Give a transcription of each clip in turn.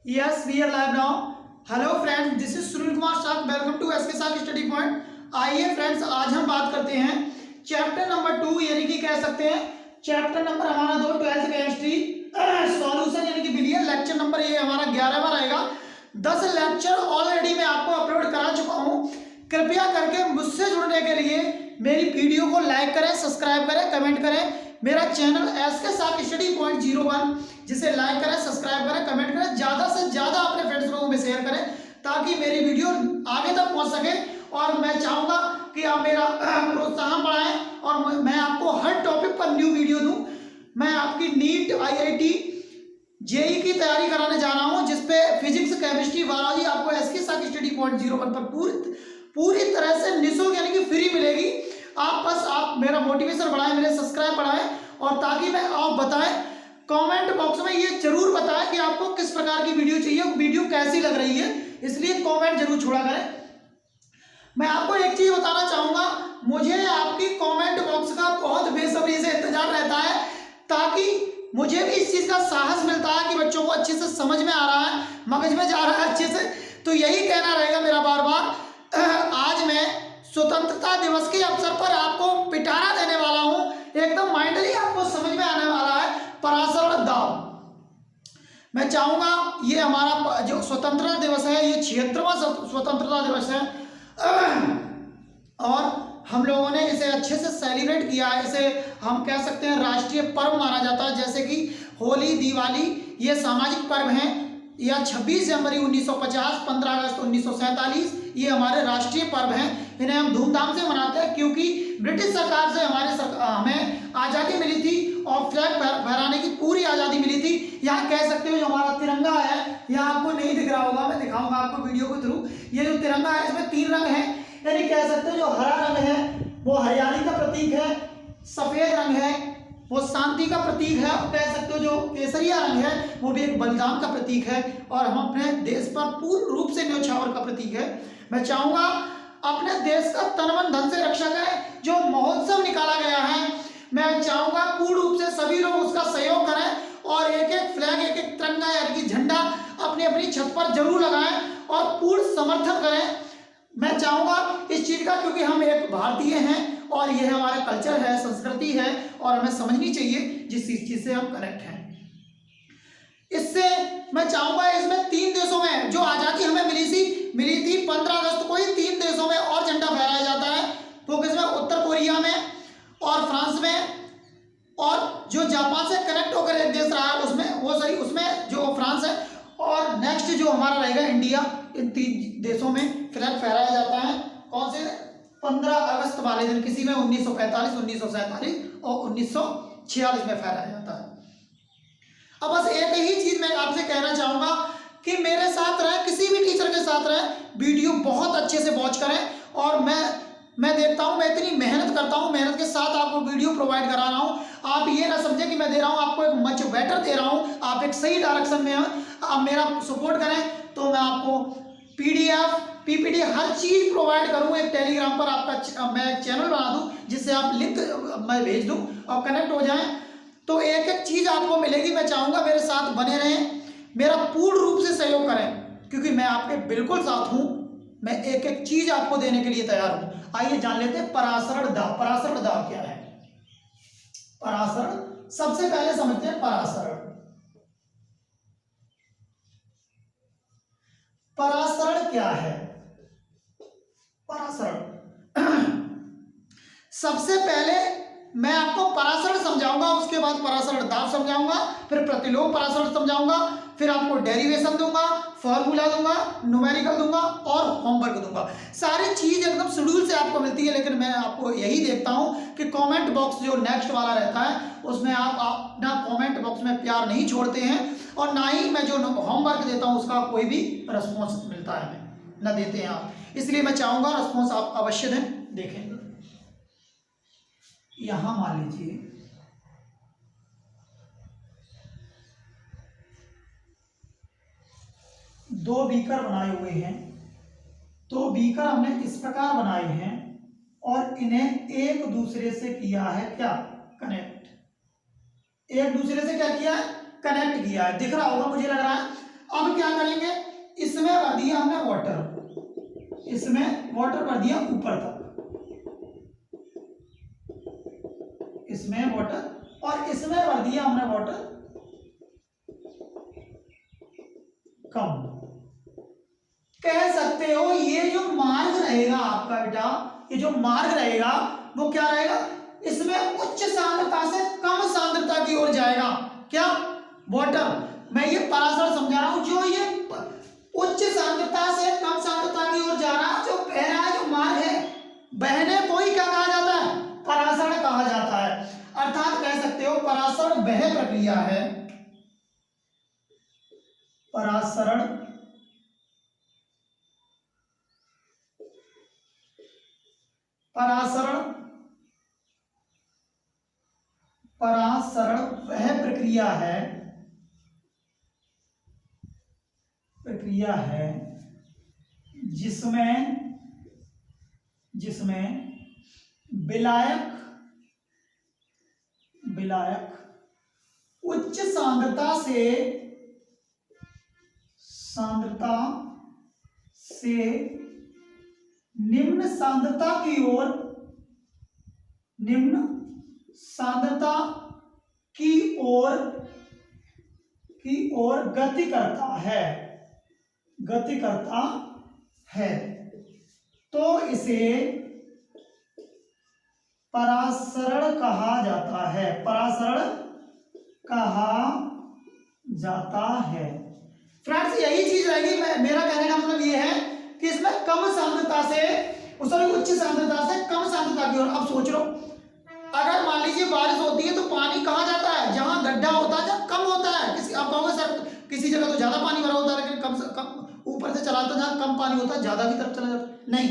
Yes, we are live now. Hello friends, this is Sunil Kumar Shah. Welcome to SK Shah study point. आइए friends, आज हम बात करते हैं चैप्टर नंबर 2 यानी कि कह सकते हैं चैप्टर नंबर हमारा 2 12th केमिस्ट्री सॉल्यूशन यानी कि बिलियन. लेक्चर नंबर ये हमारा 11वां रहेगा. 10 लेक्चर ऑलरेडी मैं आपको अपलोड करा चुका हूँ. कृपया करके मुझसे जुड़ने के लिए मेरी वीडियो को लाइक करें, सब्सक्राइब करें, कमेंट करें. मेरा channel SK Shah study point 01 जिसे लाइक करें, सब्सक्राइब करें, कमेंट करें, ज़्यादा से ज़्यादा अपने फ्रेंड्स लोगों में शेयर करें ताकि मेरी वीडियो आगे तक पहुंच सके. और मैं चाहूँगा कि आप मेरा प्रोत्साहन बढ़ाएं और मैं आपको हर टॉपिक पर न्यू वीडियो दूं. मैं आपकी नीट, IIT, जेई की तैयारी कराने जा रहा हूं जिसपे फिजिक्स, केमिस्ट्री, बायोलॉजी आपको एसके शाह स्टडी पॉइंट 01 पर पूरी तरह से निःशुल्क यानी कि फ्री मिलेगी. आप मेरा मोटिवेशन बढ़ाएं, मेरे सब्सक्राइब बढ़ाएं और ताकि मैं आप बताएं कमेंट बॉक्स में ये जरूर बताएं कि आपको किस प्रकार की वीडियो चाहिए, वीडियो कैसी लग रही है. इसलिए कमेंट जरूर छोड़ा करें. मैं आपको एक चीज बताना चाहूंगा, मुझे आपकी कमेंट बॉक्स का बहुत बेसब्री से इंतजार रहता है ताकि मुझे भी इस चीज का साहस मिलता है कि बच्चों को अच्छे से समझ में आ रहा है, मगज में जा रहा है अच्छे से. तो यही कहना रहेगा मेरा बार बार. आज मैं स्वतंत्रता दिवस के अवसर पर आपको पिटारा देने वाला हूं. एकदम माइंडली आपको समझ में आने वाला है पराशर दाव. मैं चाहूंगा ये हमारा जो स्वतंत्रता दिवस है ये 76वां स्वतंत्रता दिवस है और हम लोगों ने इसे अच्छे से सेलिब्रेट किया है. इसे हम कह सकते हैं राष्ट्रीय पर्व माना जाता है. जैसे कि होली, दिवाली ये सामाजिक पर्व हैं, या 26 जनवरी 1950, 15 अगस्त 1947 ये हमारे राष्ट्रीय पर्व हैं. इन्हें हम धूमधाम से मनाते हैं क्योंकि ब्रिटिश सरकार से हमें आज़ादी मिली थी और फ्लैग फहराने की पूरी आज़ादी मिली थी. यहाँ कह सकते हो जो हमारा तिरंगा है, यहाँ आपको नहीं दिख रहा होगा, मैं दिखाऊंगा आपको वीडियो के थ्रू. ये जो तिरंगा है इसमें 3 रंग हैं, यानी कह सकते हो जो हरा रंग है वो हरियाली का प्रतीक है, सफ़ेद रंग है वो शांति का प्रतीक है, और कह सकते हो जो केसरिया रंग है वो भी एक बलिदान का प्रतीक है और हम अपने देश पर पूर्ण रूप से न्यौछावर का प्रतीक है. मैं चाहूँगा अपने देश का तन मन धन से रक्षा करें. जो महोत्सव निकाला गया है मैं चाहूँगा पूर्ण रूप से सभी लोग उसका सहयोग करें और एक एक फ्लैग, एक एक तिरंगा यानी कि झंडा अपनी अपनी छत पर जरूर लगाएं और पूर्ण समर्थन करें. मैं चाहूँगा इस चीज़ का, क्योंकि हम एक भारतीय हैं और यह हमारा कल्चर है, संस्कृति है और हमें समझनी चाहिए जिस चीज़ से हम कनेक्ट हैं. इससे मैं चाहूँगा इसमें 3 देशों में जो आज़ादी हमें मिली थी 15 अगस्त को ही 3 देशों में और झंडा फहराया जाता है. तो किसमें? उत्तर कोरिया में और फ्रांस में, और जो जापान से कनेक्ट होकर एक देश रहा है उसमें जो फ्रांस है, और नेक्स्ट जो हमारा रहेगा इंडिया. इन 3 देशों में फ्लैग फहराया जाता है. कौन से? 15 अगस्त वाले दिन. किसी में 1945, 1947 और 1946 में फहराया जाता है. अब बस एक ही चीज मैं आपसे कहना चाहूंगा कि मेरे साथ रहें, किसी भी टीचर के साथ रहें, वीडियो बहुत अच्छे से वॉच करें. और मैं देखता हूँ, मैं इतनी मेहनत करता हूँ, मेहनत के साथ आपको वीडियो प्रोवाइड करा रहा हूँ. आप ये ना समझें कि मैं दे रहा हूँ आपको एक मच बेटर दे रहा हूँ, आप एक सही डायरेक्शन में हैं. आप मेरा सपोर्ट करें तो मैं आपको PDF, PPT हर चीज़ प्रोवाइड करूँ. एक टेलीग्राम पर आपका मैं एक चैनल बना दूँ जिससे आप लिंक मैं भेज दूँ और कनेक्ट हो जाएं तो एक एक चीज़ आपको मिलेगी. मैं चाहूँगा मेरे साथ बने रहें, मेरा पूर्ण रूप से सहयोग करें क्योंकि मैं आपके बिल्कुल साथ हूँ. मैं एक एक चीज़ आपको देने के लिए तैयार हूँ. आइए जान लेते हैं पराशरण दाव. पराशरण दाव क्या है? पराशरण सबसे पहले समझते हैं. पराशरण क्या है? पराशरण सबसे पहले मैं आपको पराशरण समझाऊंगा, उसके बाद पराशरण दाव समझाऊंगा, फिर प्रतिलोम पराशरण समझाऊंगा, फिर आपको डेरिवेशन दूंगा, फॉर्मूला दूंगा, न्यूमेरिकल दूंगा और होमवर्क दूंगा. सारी चीज एकदम शेड्यूल से आपको मिलती है. लेकिन मैं आपको यही देखता हूं कि कमेंट बॉक्स जो नेक्स्ट वाला रहता है उसमें आप अपना कमेंट बॉक्स में प्यार नहीं छोड़ते हैं और ना ही मैं जो होमवर्क देता हूं उसका कोई भी रिस्पॉन्स मिलता है, हमें ना देते हैं आप. इसलिए मैं चाहूंगा रिस्पॉन्स आप अवश्य दें. देखें यहां मान लीजिए दो बीकर बनाए हुए हैं. तो बीकर हमने इस प्रकार बनाए हैं और इन्हें एक दूसरे से किया है क्या? कनेक्ट. एक दूसरे से क्या किया है? कनेक्ट किया है. दिख रहा होगा मुझे लग रहा है. अब क्या करेंगे, इसमें भर दिया हमने वाटर, इसमें वाटर भर दिया ऊपर तक, इसमें वाटर, और इसमें भर दिया हमने वाटर कम। कह सकते हो ये जो मार्ग रहेगा आपका बेटा, ये जो मार्ग रहेगा वो क्या रहेगा, इसमें उच्च सांद्रता से कम सांद्रता की ओर जाएगा। क्या, वाटर। मैं ये पराशर समझा रहा हूं, जो ये उच्च सांद्रता से कम सांद्रता की ओर जा रहा है, जो बह रहा है, जो मार्ग है, बहने को ही क्या कहा जाता है, पराशर कहा जाता है। अर्थात कह सकते हो पराशर वह प्रक्रिया है, पराशरण पराशरण वह प्रक्रिया है जिसमें विलायक उच्च सांद्रता से निम्न सांद्रता की ओर गति करता है, तो इसे परासरण कहा जाता है। फ्रेंड्स यही चीज रहेगी, मेरा कहने का मतलब ये है कि इसमें कम सांद्रता से, उच्च सांद्रता से कम सांद्रता की ओर। अब सोच लो, अगर मान लीजिए बारिश होती है तो पानी कहाँ जाता है, जहां गड्ढा होता है, जहां कम होता है। आप कहोगे सर किसी जगह तो ज्यादा पानी भरा होता है, लेकिन कम ऊपर से चलाता, जहां कम पानी होता है ज्यादा की तरफ चला जाता है। नहीं,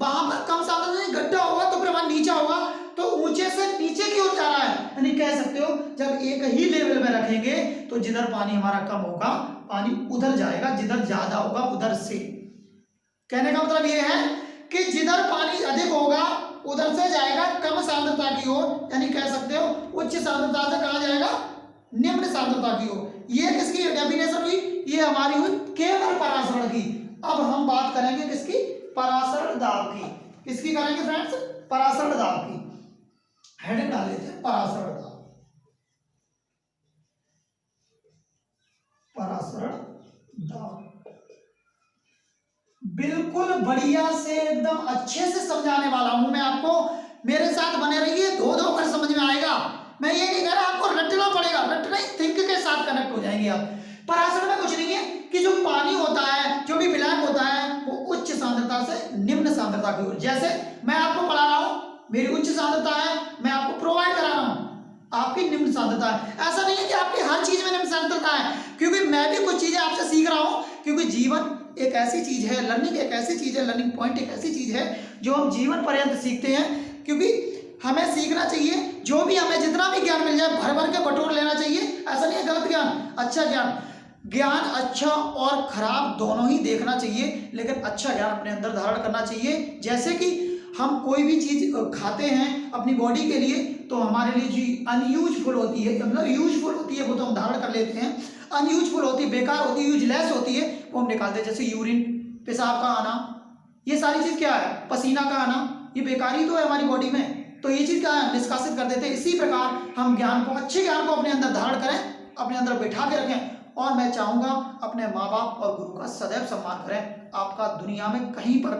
वहां पर कम सांद्रता से गड्ढा होगा तो फिर वहां नीचा होगा, तो ऊंचे से नीचे की ओर जा रहा है। यानी कह सकते हो जब एक ही लेवल में रखेंगे तो जिधर पानी हमारा कम होगा पानी उधर जाएगा, जिधर ज्यादा होगा उधर से। कहने का मतलब ये है कि जिधर पानी अधिक होगा उधर से जाएगा कम सांद्रता की ओर, यानी कह सकते हो उच्च सांद्रता से कहां जाएगा, निम्न सांद्रता की ओर। ये किसकी डेफिनेशन हुई, ये हमारी हुई केवल परासरण की। अब हम बात करेंगे किसकी, परासरण दाब की। किसकी करेंगे फ्रेंड्स, परासरण दाब की। हेडिंग डाल लेते हैं परासरण दाब, परासरण दाब। बिल्कुल बढ़िया से एकदम अच्छे से समझाने वाला हूं मैं आपको, मेरे साथ बने रहिए, धो कर समझ में आएगा। मैं ये नहीं कह रहा आपको रटना पड़ेगा, रटना ही, थिंक के साथ कनेक्ट हो जाएंगे आप। परासरण में कुछ नहीं है कि जो पानी होता है, जो भी विलायक होता है, वो उच्च सांद्रता से निम्न सांद्रता की ओर। जैसे मैं आपको पढ़ा रहा हूं, मेरी उच्च सांद्रता है, मैं आपको प्रोवाइड करा रहा हूं, आपकी निम्न सांद्रता है। ऐसा नहीं है कि आपकी हर चीज में निम्न सांद्रता है, क्योंकि मैं भी कुछ चीजें आपसे सीख रहा हूं, क्योंकि जीवन एक ऐसी चीज है, लर्निंग एक ऐसी चीज है, लर्निंग पॉइंट एक ऐसी चीज है जो हम जीवन पर्यंत सीखते हैं। क्योंकि हमें सीखना चाहिए, जो भी हमें जितना भी ज्ञान मिल जाए भर भर के बटोर लेना चाहिए। ऐसा नहीं है गलत ज्ञान, अच्छा ज्ञान अच्छा और खराब दोनों ही देखना चाहिए, लेकिन अच्छा ज्ञान अपने अंदर धारण करना चाहिए। जैसे कि हम कोई भी चीज खाते हैं अपनी बॉडी के लिए, तो हमारे लिए जी अनयूजफुल होती है, मतलब यूजफुल होती है वो तो हम धारण कर लेते हैं, अनयूजफुल होती है, बेकार होती है, यूजलेस होती है, वो हम निकालते हैं। जैसे यूरिन, पेशाब का आना, ये सारी चीज क्या है, पसीना का आना, ये बेकार ही तो है हमारी बॉडी में, तो ये चीज क्या है, निष्कासित कर देते हैं। इसी प्रकार हम ज्ञान को, अच्छे ज्ञान को अपने अंदर धारण करें, अपने अंदर बैठा के रखें। और मैं चाहूंगा अपने माँ बाप और गुरु का सदैव सम्मान करें। आपका दुनिया में कहीं पर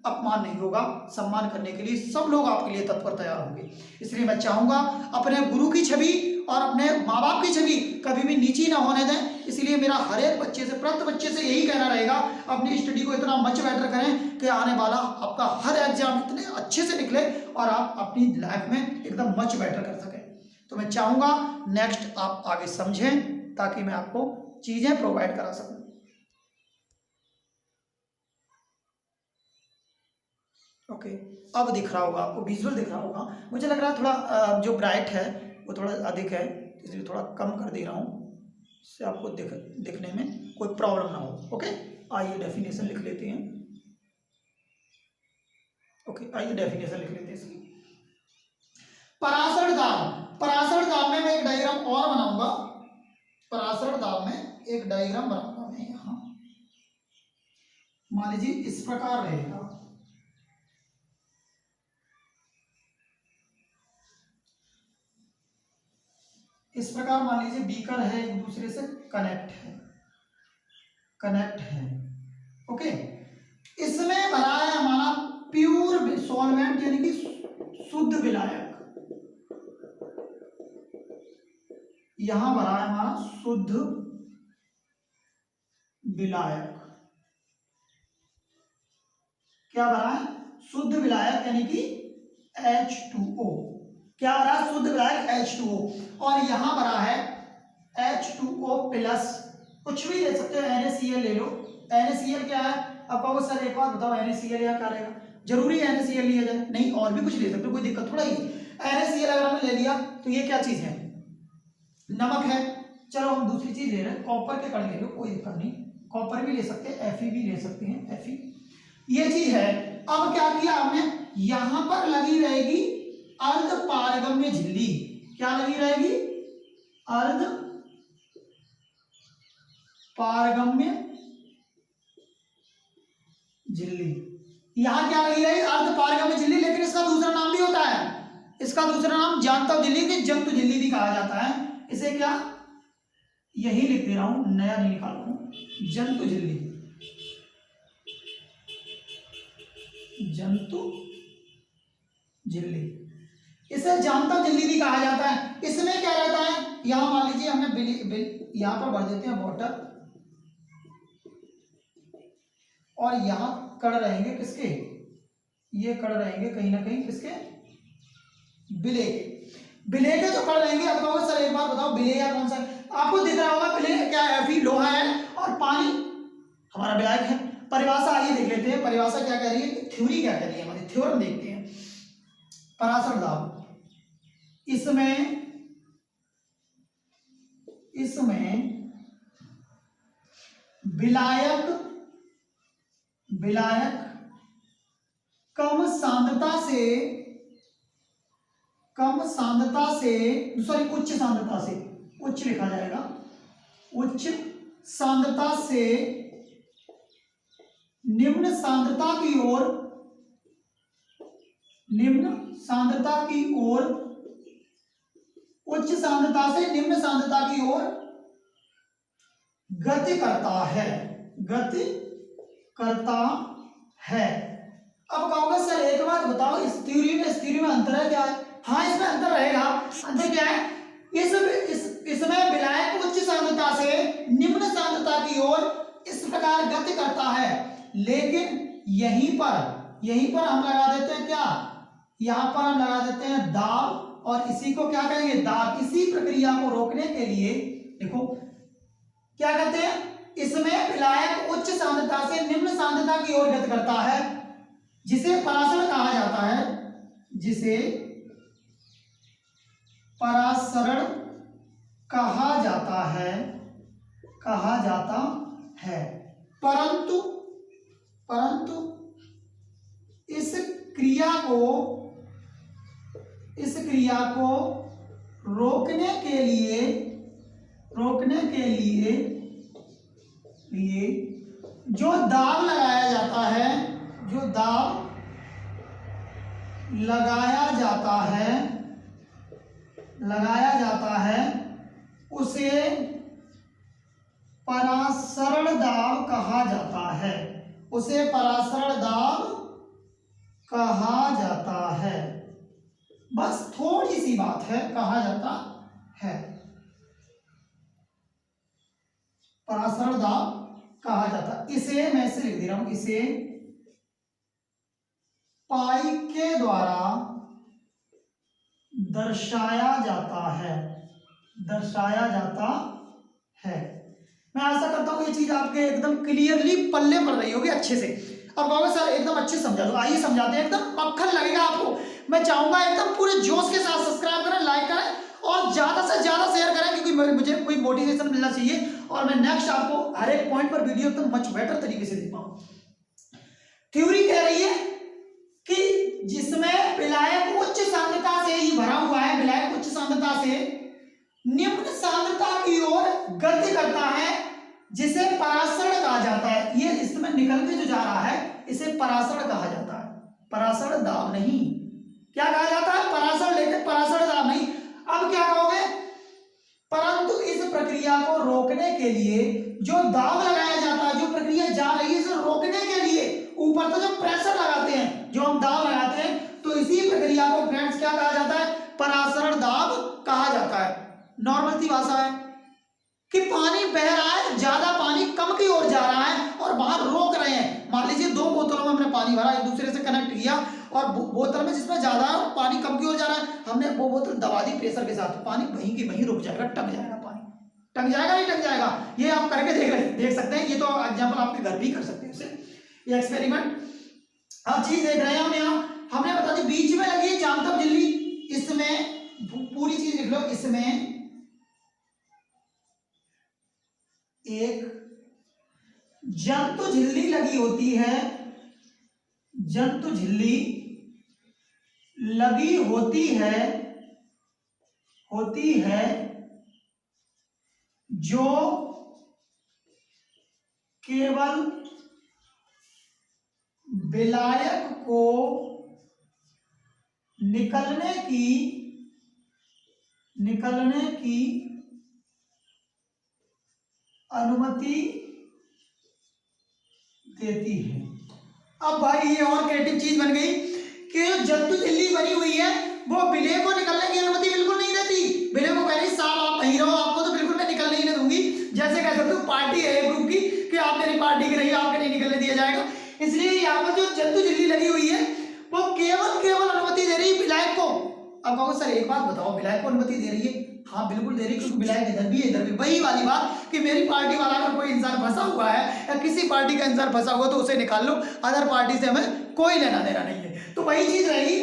अपमान नहीं होगा, सम्मान करने के लिए सब लोग आपके लिए तत्पर तैयार होंगे। इसलिए मैं चाहूंगा अपने गुरु की छवि और अपने माँ बाप की छवि कभी भी नीची ना होने दें। इसलिए मेरा हर एक बच्चे से, प्रत्येक बच्चे से यही कहना रहेगा, अपनी स्टडी को इतना मच बेटर करें कि आने वाला आपका हर एग्जाम इतने अच्छे से निकले और आप अपनी लाइफ में एकदम मच बेटर कर सकें। तो मैं चाहूंगा नेक्स्ट आप आगे समझें, ताकि मैं आपको चीजें प्रोवाइड करा सकूं। ओके, अब दिख रहा होगा आपको, विजुअल दिख रहा होगा। मुझे लग रहा है थोड़ा जो ब्राइट है वो थोड़ा अधिक है, इसलिए थोड़ा कम कर दे रहा हूँ, इससे आपको दिखने में कोई प्रॉब्लम ना हो। ओके, आइए डेफिनेशन लिख लेते हैं। ओके, आइए डेफिनेशन लिख लेते हैं इसकी। परासरण दाब में मैं एक डायग्राम और बनाऊंगा, परासरण दाब में एक डायग्राम बनाऊंगा मैं। हैं यहाँ। मान लीजिए इस प्रकार रहेगा, इस प्रकार मान लीजिए बीकर है, एक दूसरे से कनेक्ट है। ओके, इसमें भरा है हमारा प्योर सॉल्वेंट यानी कि शुद्ध विलायक, यहां भरा है हमारा शुद्ध विलायक। क्या भरा है? शुद्ध विलायक यानी कि H2O। क्या भरा है? शुद्ध विलायक H2O। और यहां भरा है H2O प्लस, कुछ भी ले सकते हो, NaCl ले लो। NaCl क्या है? अब कहोगे सर एक बात बताओ, NaCl या क्या रहेगा? जरूरी है NaCl लिया जाए? नहीं, और भी कुछ ले सकते हो, कोई दिक्कत थोड़ा ही। NaCl अगर हमने ले लिया तो ये क्या चीज है? नमक है। चलो हम दूसरी चीज ले रहे हैं, कॉपर के कण ले लो, कोई दिक्कत नहीं, कॉपर भी ले सकते हैं, Fe भी ले सकते हैं, Fe ये चीज है। अब क्या किया हमने, यहां पर लगी रहेगी अर्ध पारगम्य झिल्ली। क्या लगी रहेगी? अर्ध पारगम्य झिल्ली। यहां क्या लगी रहेगी? अर्ध पारगम्य झिल्ली। लेकिन इसका दूसरा नाम भी होता है, इसका दूसरा नाम जानता झिल्ली की जंतु झिल्ली भी कहा जाता है। इसे क्या, यही लिख दे रहा हूं, नया नहीं निकाल रहा हूं, जंतु झिल्ली, जंतु झिल्ली, इसे जानता झिल्ली भी कहा जाता है। इसमें क्या रहता है, यहां मान लीजिए हमने यहां पर भर देते हैं वाटर, और यहां कण रहेंगे किसके? ये कण रहेंगे कहीं ना कहीं किसके? बिले के। बिले के जो कण रहेंगे, अब कहोगे सर एक बात बताओ, बिले या कौन सा? आपको दिख रहा होगा बिले क्या है? Fe लोहा है और पानी हमारा विलायक है। परिभाषा आइए देख लेते हैं, परिभाषा क्या कह रही है, थ्योरी क्या कह रही है, हमारी थ्योरम देखते हैं। पराशर दाब, इसमें विलायक कम सांद्रता से सॉरी उच्च सांद्रता से, उच्च लिखा जाएगा, उच्च सांद्रता से निम्न सांद्रता की ओर, उच्च सांद्रता से निम्न सांद्रता की ओर गति करता है। अब कहोगे सर एक बात बताओ, इस थ्योरी में अंतर है क्या है? हाँ, इसमें अंतर रहेगा। अंतर क्या है? इसमें विलायक उच्च सांद्रता से निम्न सांद्रता की ओर इस प्रकार गति करता है, लेकिन यहीं पर हम लगा देते हैं क्या? यहां पर हम लगा देते हैं दाब, और इसी को क्या कहेंगे? दाब। इसी प्रक्रिया को रोकने के लिए देखो क्या कहते हैं, इसमें विलायक उच्च सांद्रता से निम्न सांद्रता की ओर गति करता है, जिसे परासरण कहा जाता है, जिसे परासरण कहा जाता है। परंतु इस क्रिया को रोकने के लिए जो दाब लगाया जाता है उसे परासरण दाब कहा जाता है। बस थोड़ी सी बात है, कहा जाता है, परासरण दाब कहा जाता। इसे मैं इसे लिख दे रहा हूं, इसे पाई के द्वारा दर्शाया जाता है। मैं आशा करता हूं ये चीज आपके एकदम क्लियरली पल्ले पड़ रही होगी अच्छे से। अब कहोगे सर एकदम अच्छे समझा दो, आइए समझाते हैं, एकदम मक्खन लगेगा आपको। मैं चाहूंगा एकदम पूरे जोश के साथ सब्सक्राइब करें, लाइक करें और ज्यादा से ज्यादा शेयर करें, क्योंकि मुझे कोई मोटिवेशन मिलना चाहिए और मैं नेक्स्ट आपको हर एक पॉइंट पर वीडियो एकदम मच बेटर तरीके से दे पाऊं। थ्योरी कह रही है कि जिसमें विलायक उच्च सांद्रता से ही भरा हुआ है, विलायक उच्च सांद्रता से निम्न सांद्रता की ओर गति करता है, जिसे परासरण कहा जाता है। ये इसमें निकल के जो जा रहा है इसे परासरण कहा जाता है, परासरण दाब नहीं। क्या कहा जाता है? परासरण, लेकिन परासरण दाब नहीं। अब क्या कहोगे? परंतु इस प्रक्रिया को रोकने के लिए जो दाब लगाया जाता है, जो प्रक्रिया जा रही है इसे रोकने के लिए ऊपर तो जो प्रेशर लगाते हैं, जो हम दाब लगाते हैं, तो इसी प्रक्रिया को फ्रेंड्स क्या कहा जाता है? परासरण दाब कहा जाता है। नॉर्मल सी भाषा है कि पानी बह रहा है, ज्यादा पानी कम की ओर जा रहा है और बाहर रोक रहे हैं। मान लीजिए 2 बोतलों में हमने पानी भरा, एक दूसरे से कनेक्ट किया और बोतल में जिसमें ज्यादा पानी कम की ओर जा रहा है, हमने वो बोतल दबा दी प्रेशर के साथ, पानी वहीं की वहीं रुक जाएगा, टक जाएगा पानी। टक जाएगा नहीं टक जाएगा? ये आप करके देख सकते हैं। ये तो एग्जाम्पल आपके घर भी कर सकते हैं इसे, ये एक्सपेरिमेंट। अब चीज देख रहे हैं हम यहाँ, हमने बता दी बीच में लगी है जामतब झिल्ली, इसमें पूरी चीज लिख लो, इसमें एक जंतु झिल्ली लगी होती है, जंतु झिल्ली लगी होती है जो केवल विलायक को निकलने की अनुमति देती है। अब भाई ये और क्रिएटिव चीज बन गई कि जो जंतु झिल्ली बनी हुई है वो विलय को निकलने की अनुमति बिल्कुल नहीं देती। विलय को कह रही साहब आप वहीं रहो, आपको तो बिल्कुल मैं निकलने ही नहीं दूंगी। जैसे कह सकते हो पार्टी है ग्रुप की कि आप मेरी पार्टी की रहिए, आपके नहीं निकलने दिया जाएगा। इसलिए यहाँ पर जो जंतु झिल्ली लगी हुई है वो केवल अनुमति दे रही है विलायक को। अब कहो सर एक बात बताओ, विलायक को अनुमति दे रही है? हाँ बिल्कुल दे रही है, क्योंकि विलायक इधर भी है इधर भी। वही वाली बात कि मेरी पार्टी वाला अगर कोई इंसान फंसा हुआ है या किसी पार्टी का इंसान फंसा हुआ तो उसे निकाल लो, अदर पार्टी से हमें कोई लेना देना नहीं है। तो वही चीज रही।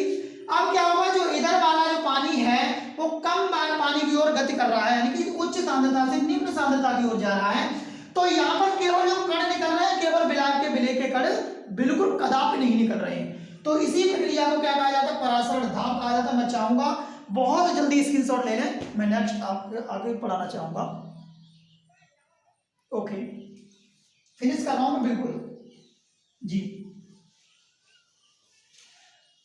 अब क्या होगा, जो इधर वाला जो पानी है वो कम पानी की ओर गति कर रहा है, यानी कि उच्च सांद्रता से निम्न सांद्रता की ओर जा रहा है। तो यहाँ पर केवल जो कण निकल रहे हैं, केवल विलायक के विलय के कण बिल्कुल कदापि नहीं निकल रहे हैं। तो इसी प्रक्रिया को क्या कहा जाता है? परासरण दाब कहा जाता है। मैं चाहूंगा बहुत जल्दी स्क्रीनशॉट ले लें, मैं नेक्स्ट आपको आगे पढ़ाना चाहूंगा। ओके फिनिश कर रहा हूं मैं बिल्कुल जी।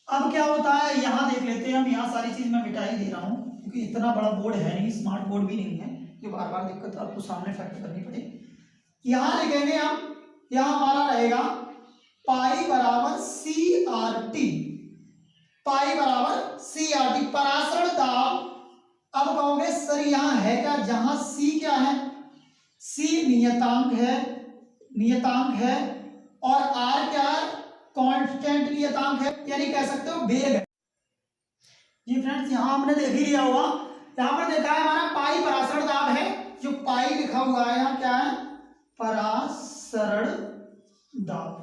अब क्या होता है यहां देख लेते हैं हम, यहां सारी चीज मैं मिटा ही दे रहा हूं क्योंकि इतना बड़ा बोर्ड है नहीं, स्मार्ट बोर्ड भी नहीं है कि बार बार दिक्कत आपको सामने फैक्ट करनी पड़े। यहां लिखेंगे हम, यहां हमारा रहेगा पाई बराबर CRT, पाई बराबर CRT परासरण दाब। अब कहोगे सर यहां है क्या? जहां C क्या है? C नियतांक है और R क्या है? कांस्टेंट नियतांक है, यानी कह सकते हो वेग है। जी फ्रेंड्स यहां हमने देख ही लिया हुआ, यहां पर देखा है हमारा पाई परासरण दाब है, जो पाई लिखा हुआ है यहां क्या है? परासरण दाब।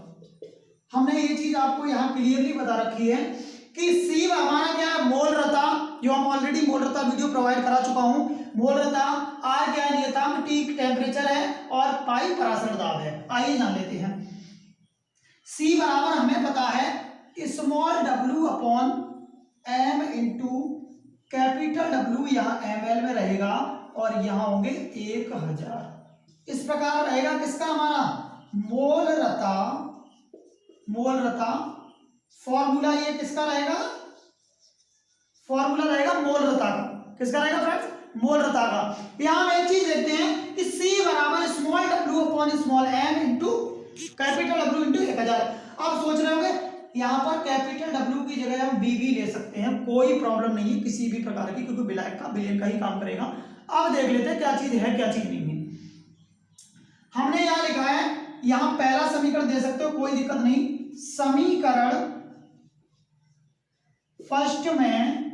हमने ये चीज आपको यहाँ क्लियरली बता रखी है कि C हमारा क्या है? मोलरता, जो हम ऑलरेडी मोलरता वीडियो प्रोवाइड करा चुका हूं। मोलरता, R क्या है? नियतांक, T टेम्परेचर है और पाई परासरण दाब है। आइए जान लेते हैं। C बराबर हमें पता है small w upon m into capital W, यहाँ ml में रहेगा और यहाँ होंगे 1000। इस प्रकार रहेगा किसका? हमारा मोलरता फॉर्मूला ये किसका रहेगा? फॉर्मूला रहेगा मोलरता का। किसका रहेगा फ्रेंड्स? मोलरता का। यहां हम एक चीज देखते हैं कि C बराबर small w upon small m into capital W into 1000। अब सोच रहे होंगे यहाँ पर कैपिटल W की जगह हम BB ले सकते हैं, कोई प्रॉब्लम नहीं है किसी भी प्रकार की, क्योंकि विलायक का विलयन का ही काम करेगा। अब देख लेते हैं क्या चीज है क्या चीज नहीं है। हमने यहाँ लिखा है, यहाँ पहला समीकरण दे सकते हो कोई दिक्कत नहीं। समीकरण फर्स्ट में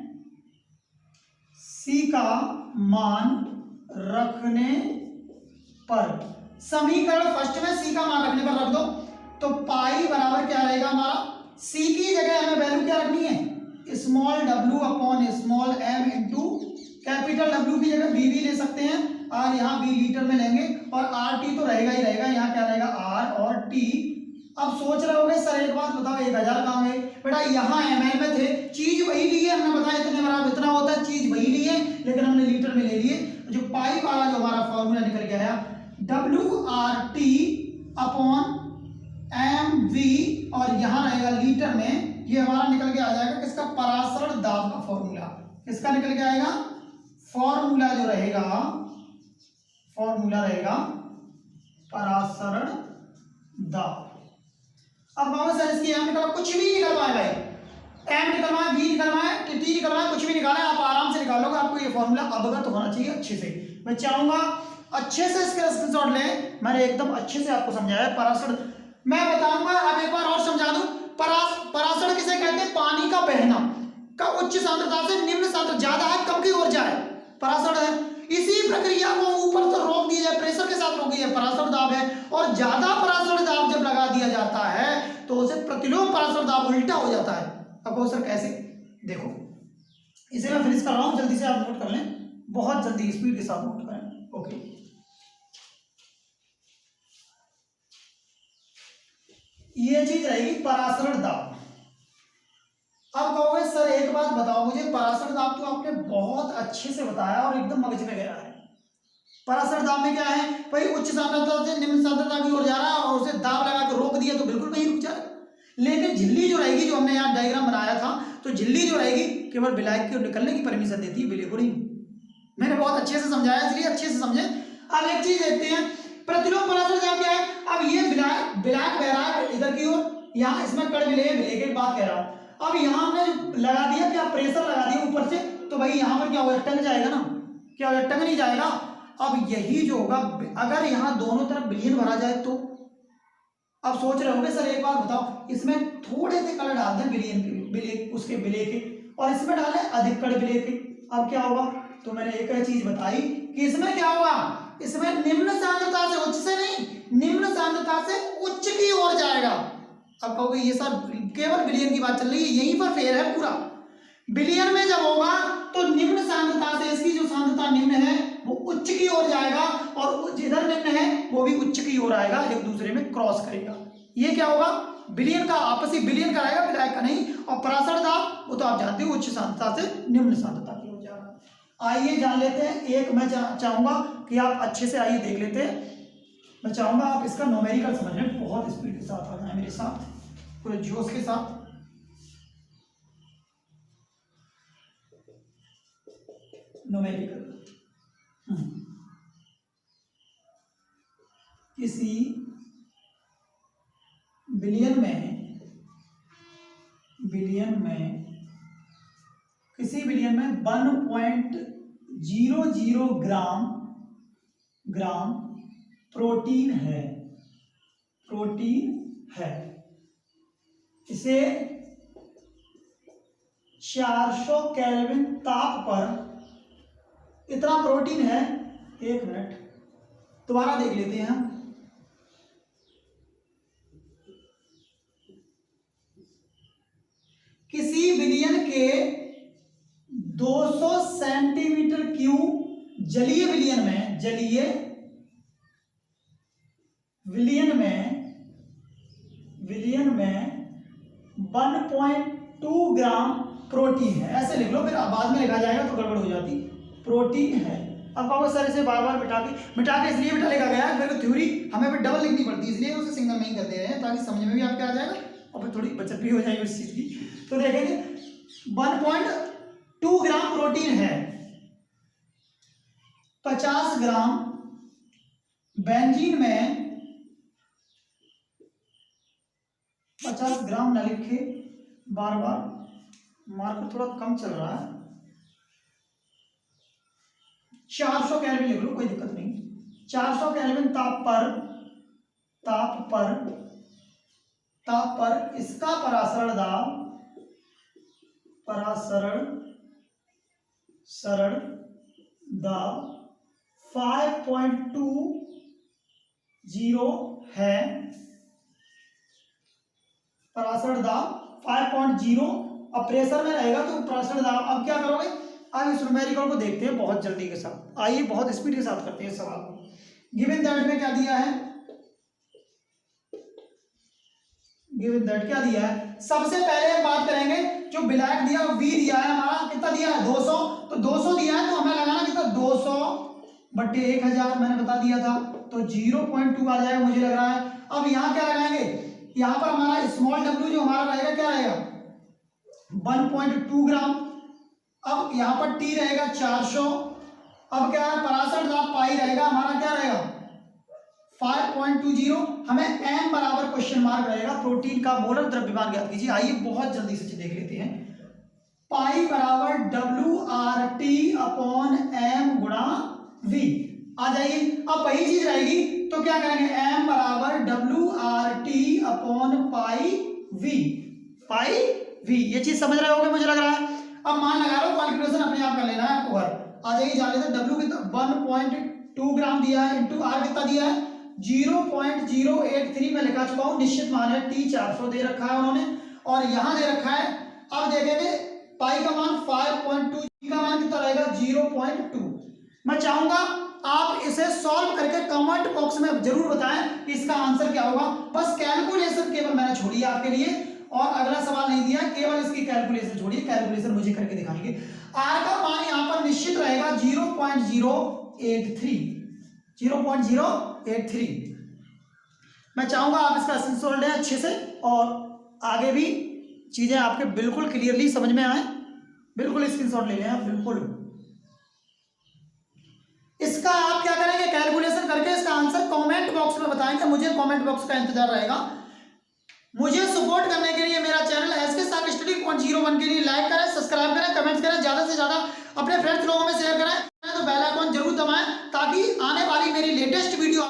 C का मान रखने पर, समीकरण फर्स्ट में C का मान रखने पर रख दो तो पाई बराबर क्या रहेगा हमारा? C की जगह हमें वैल्यू क्या रखनी है? Small w upon small m into capital W की जगह BB ले सकते हैं और यहाँ B लीटर में लेंगे और RT तो रहेगा ही रहेगा, यहाँ क्या रहेगा? R और T। अब सोच रहे होंगे सर एक बात बताओ 1000 कहाँ है? बेटा यहाँ ml में थे, चीज वही ली है, हमने बताया इतने बराबर इतना होता है, चीज वही ली है लेकिन हमने लीटर में ले लिए। जो पाई वाला जो हमारा फॉर्मूला निकल गया है WRT अपॉन MV, और यहाँ रहेगा लीटर में, ये हमारा निकल के आ जाएगा किसका, परासरण दाब का फॉर्मूला। किसका निकल के आएगा, फॉर्मूला जो रहेगा, फॉर्मूला रहेगा परासरण दाब। अब बाबा सर इसकी एम निकलवा, कुछ भी निकलवाए भाई, एम निकलवाए, बी निकलवाए, टी निकलवाए, कुछ भी निकालें आप आराम से निकालोगे, आपको ये फॉर्मूला अवगत होना चाहिए अच्छे से। मैं चाहूंगा अच्छे से इसके स्क्रीनशॉट लें, मैंने एकदम अच्छे से आपको समझाया परासरण। मैं बताऊंगा, अब एक बार और समझा दूं, परासरण किसे कहते हैं, पानी का बहना का उच्च सांद्रता से निम्न सांद्रता, ज्यादा है कम की ओर जाए, परासरण है। इसी प्रक्रिया को ऊपर तो रोक दिया जाए, प्रेशर के साथ रोक दिया, परासरण दाब है। और ज्यादा परासरण दाब जब लगा दिया जाता है तो उसे प्रतिलोम परासरण दाब उल्टा हो जाता है। अब सर कैसे, देखो इसे मैं फिनिश कर रहा हूं, जल्दी से आप नोट कर लें, बहुत जल्दी स्पीड के साथ नोट करें। ओके, ये चीज रहेगी परासरण दाब। अब कहोगे सर एक बात बताओ मुझे, परासरण दाब तो आपने बहुत अच्छे से बताया और एकदम मगज में गया है। परासरण दाब में क्या है भाई, उच्च सांद्रता से निम्न सांद्रता की ओर जा रहा है और उसे दाब लगा कर रोक दिया तो बिल्कुल वहीं रुक जाएगा। लेकिन झिल्ली जो रहेगी, जो हमने यहाँ डायग्राम बनाया था, तो झिल्ली जो रहेगी केवल विलायक के निकलने की परमिशन देती है, विलय को नहीं। मैंने बहुत अच्छे से समझाया, इसलिए अच्छे से समझे। अब एक चीज देखते हैं, प्रतिलोम परासरण दाब क्या है। अब ये विलायक बह रहा है इधर की ओर, यहाँ इसमें कण विलय विलय की बात कह रहा हूँ। अब यहाँ हमने लगा दिया क्या, प्रेशर लगा दिया ऊपर से, तो भाई यहाँ पर क्या होगा, टंग जाएगा ना, क्या होगा, टंग नहीं जाएगा। अब यही जो होगा, अगर यहाँ दोनों तरफ विलयन भरा जाए तो, अब सोच रहे होंगे सर एक बात बताओ, इसमें थोड़े से कण डाल दें विलयन के, विलय उसके विलय के, और इसमें डालें अधिक कण विलय के, अब क्या होगा। तो मैंने एक चीज बताई कि इसमें क्या होगा, इसमें निम्न सांद्रता से, उच्च से नहीं, निम्न सांद्रता से उच्च की ओर जाएगा। अब कहोगे ये सर केवल विलयन की बात चल रही है, यहीं पर फेर है पूरा। विलयन में जब होगा तो निम्न सांद्रता से इसकी जो सांद्रता निम्न है वो उच्च की ओर जाएगा, और जिधर निम्न है वो भी उच्च की ओर आएगा, एक दूसरे में क्रॉस करेगा। ये क्या होगा, विलयन का आपसी विलयन कराएगा, विलायक का नहीं। और परासरण दाब वो तो आप जानते हो, उच्च सांद्रता से निम्न सांद्रता की ओर जा रहा है। आइए जान लेते हैं, एक मैं चाहूंगा कि आप अच्छे से आइए देख लेते हैं। मैं चाहूंगा आप इसका न्यूमेरिकल समझ लें, बहुत स्पीड के साथ आ जाए मेरे साथ, पूरे जोश के साथ। न्यूमेरिकल, किसी विलयन में 1.00 ग्राम प्रोटीन है, इसे 400 केल्विन ताप पर, इतना प्रोटीन है, एक मिनट दोबारा देख लेते हैं हम। किसी विलयन के 200 सेंटीमीटर क्यूब जलीय विलयन में 1.2 ग्राम प्रोटीन है, ऐसे लिख लो, फिर बाद में लिखा जाएगा तो गड़बड़ हो जाती, प्रोटीन है। अब कहोगे सर इसे बार बार मिटा के इसलिए बिठा लिखा गया है, मेरे को थ्योरी हमें भी डबल लिखनी पड़ती है, इसलिए उसे सिंगल में ही कर दे रहे हैं, ताकि समझ में भी आपके आ जाएगा और फिर थोड़ी बचत भी हो जाएगी उस चीज की। तो देखेंगे 1.2 ग्राम प्रोटीन है, 50 ग्राम बेंजीन में, 50 ग्राम न लिखे, बार बार मार्कर थोड़ा कम चल रहा है, 400 केल्विन लिख लो, कोई दिक्कत नहीं। 400 केल्विन ताप पर इसका परासरण दाब 5.20 है, परासरण दाब 5.0, अब प्रेशर में रहेगा तो परासरण दाब। अब क्या करोगे, अब इस न्यूमेरिकल को देखते हैं बहुत जल्दी के साथ, आइए बहुत स्पीड के साथ करते हैं सवाल को। गिवन दैट में क्या दिया है, सबसे पहले बात करेंगे, जो विलायक दिया V दिया है हमारा, कितना दिया है 200, तो 200 दिया है तो हमें लगाना कितना 200 बट्टे 1000 मैंने बता दिया था, तो 0.2 आ जाएगा मुझे लग रहा है। अब यहाँ क्या लगाएंगे, यहाँ पर हमारा स्मॉल w जो हमारा रहेगा क्या रहेगा 1.2 ग्राम। अब यहाँ पर t रहेगा 400। अब क्या है 62 पाई रहेगा हमारा क्या रहेगा 5.20। हमें m बराबर क्वेश्चन मार्क रहेगा प्रोटीन का मोलर द्रव्यमान ज्ञात कीजिए। आइए बहुत जल्दी से देख लेते हैं। पाई बराबर WRT अपॉन m गुणा v। आ जाइए, अब वही चीज रहेगी तो क्या करेंगे m बराबर WRT अपॉन पाई v। ये चीज समझ रहे होगे मुझे लग रहा है। अब मान लगा लो, कैलकुलेशन अपने आप कर लेना है आपको। आ जाइए जान लेते हैं, W कितना 1.2 ग्राम दिया है, इंटू R कितना दिया है 0.083 में लिखा चुका हूं। निश्चित मान है T 400 दे रखा है उन्होंने, और यहां दे रखा है। अब देखेंगे पाई का मान 5.2, T का मान कितना रहेगा 0.2। मैं चाहूंगा आप इसे सॉल्व करके कमेंट बॉक्स में जरूर बताएं इसका आंसर क्या होगा। बस कैलकुलेशन केवल मैंने छोड़ी है आपके लिए, और अगला सवाल नहीं दिया, केवल इसकी कैलकुलेशन छोड़िए। कैलकुलेशन मुझे करके दिखाएंगे। आर का मान यहां पर निश्चित रहेगा 0.083। मैं चाहूंगा आप इसका स्क्रीनशॉट लें अच्छे से, और आगे भी चीजें आपके बिल्कुल क्लियरली समझ में आए। बिल्कुल स्क्रीनशॉट ले लें आप, बिल्कुल। इसका आप क्या करेंगे कैलकुलेशन करके इसका आंसर कमेंट बॉक्स में बताएंगे। मुझे कमेंट बॉक्स का इंतजार रहेगा। मुझे सपोर्ट करने के लिए मेरा चैनल SK Star Study 01 के लिए लाइक करें, सब्सक्राइब करें, कमेंट्स करें, ज्यादा से ज्यादा अपने फ्रेंड्स लोगों में शेयर करें, तो बेल आइकन जरूर दबाएं ताकि आने वाली मेरी लेटेस्ट वीडियो